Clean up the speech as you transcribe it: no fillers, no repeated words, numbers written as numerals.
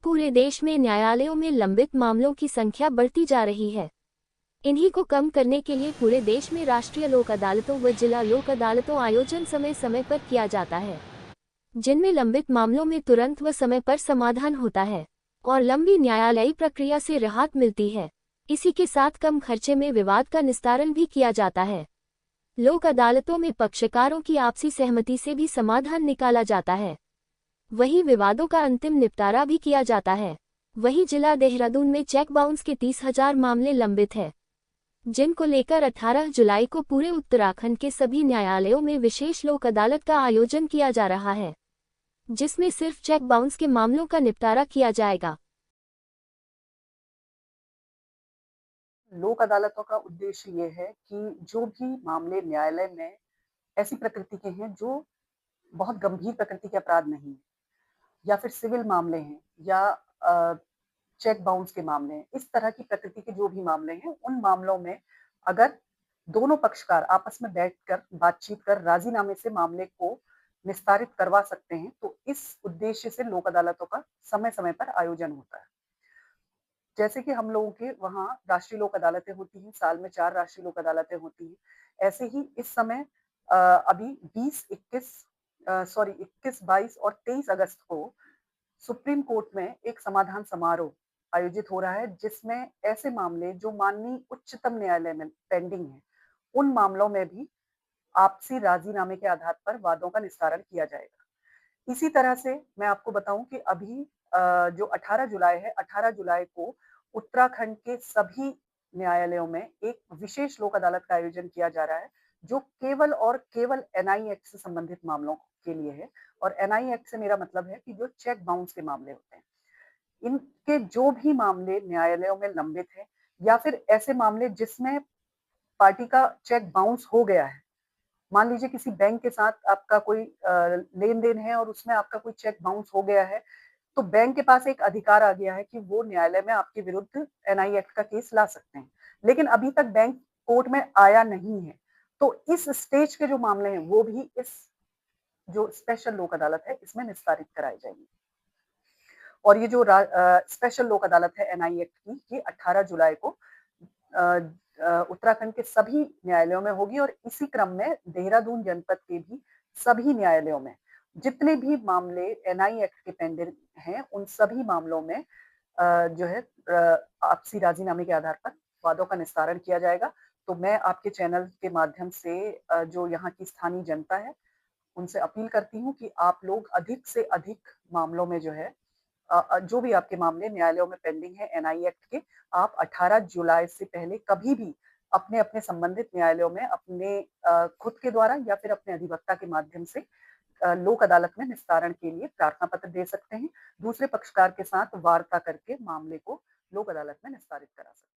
पूरे देश में न्यायालयों में लंबित मामलों की संख्या बढ़ती जा रही है। इन्हीं को कम करने के लिए पूरे देश में राष्ट्रीय लोक अदालतों व जिला लोक अदालतों आयोजन समय समय पर किया जाता है, जिनमें लंबित मामलों में तुरंत व समय पर समाधान होता है और लंबी न्यायालयी प्रक्रिया से राहत मिलती है। इसी के साथ कम खर्चे में विवाद का निस्तारण भी किया जाता है। लोक अदालतों में पक्षकारों की आपसी सहमति से भी समाधान निकाला जाता है। वहीं विवादों का अंतिम निपटारा भी किया जाता है। वहीं जिला देहरादून में चेक बाउंस के 30,000 मामले लंबित हैं, जिनको लेकर 18 जुलाई को पूरे उत्तराखंड के सभी न्यायालयों में विशेष लोक अदालत का आयोजन किया जा रहा है, जिसमें सिर्फ चेक बाउंस के मामलों का निपटारा किया जाएगा। लोक अदालतों का उद्देश्य ये है कि जो भी मामले न्यायालय में ऐसी प्रकृति के हैं जो बहुत गंभीर प्रकृति के अपराध नहीं है, या फिर सिविल मामले हैं, या चेक बाउंस के मामले हैं, इस तरह की प्रकृति के जो भी मामले हैं, उन मामलों में अगर दोनों पक्षकार आपस में बैठकर बातचीत कर राजीनामे से मामले को निस्तारित करवा सकते हैं, तो इस उद्देश्य से लोक अदालतों का समय समय पर आयोजन होता है। जैसे कि हम लोगों के वहाँ राष्ट्रीय लोक अदालतें होती हैं, साल में 4 राष्ट्रीय लोक अदालतें होती हैं। ऐसे ही इस समय अभी 21, 22 और 23 अगस्त को सुप्रीम कोर्ट में एक समाधान समारोह आयोजित हो रहा है, जिसमें ऐसे मामले जो माननीय उच्चतम न्यायालय में पेंडिंग हैं, उन मामलों में भी आपसी राजीनामे के आधार पर वादों का निस्तारण किया जाएगा। इसी तरह से मैं आपको बताऊं कि अभी जो 18 जुलाई है, 18 जुलाई को उत्तराखंड के सभी न्यायालयों में एक विशेष लोक अदालत का आयोजन किया जा रहा है, जो केवल और केवल एनआई एक्ट से संबंधित मामलों के लिए है। और एनआई एक्ट से मेरा मतलब है कि जो चेक बाउंस के मामले होते हैं, इनके जो भी मामले न्यायालयों में लंबित हैं, या फिर ऐसे मामले जिसमें पार्टी का चेक बाउंस हो गया है, मान लीजिए किसी बैंक के साथ आपका कोई लेन-देन है और उसमें आपका कोई चेक बाउंस हो गया है, तो बैंक के पास एक अधिकार आ गया है कि वो न्यायालय में आपके विरुद्ध एनआई एक्ट का केस ला सकते हैं। लेकिन अभी तक बैंक कोर्ट में आया नहीं है। तो इस स्टेज के जो मामले हैं, वो भी इस जो स्पेशल लोक अदालत है, इसमें निस्तारित कराए जाएंगे। और ये जो स्पेशल लोक अदालत है एनआई एक्ट की, ये 18 जुलाई को उत्तराखंड के सभी न्यायालयों में होगी। और इसी क्रम में देहरादून जनपद के भी सभी न्यायालयों में जितने भी मामले एनआई एक्ट के पेंडिंग हैं, उन सभी मामलों में जो है आपसी राजीनामे के आधार पर वादों का निस्तारण किया जाएगा। तो मैं आपके चैनल के माध्यम से जो यहाँ की स्थानीय जनता है, उनसे अपील करती हूँ कि आप लोग अधिक से अधिक मामलों में जो है जो भी आपके मामले न्यायालयों में पेंडिंग है एनआई एक्ट के, आप 18 जुलाई से पहले कभी भी अपने संबंधित न्यायालयों में अपने खुद के द्वारा या फिर अपने अधिवक्ता के माध्यम से लोक अदालत में निस्तारण के लिए प्रार्थना पत्र दे सकते हैं। दूसरे पक्षकार के साथ वार्ता करके मामले को लोक अदालत में निस्तारित करा सकते हैं।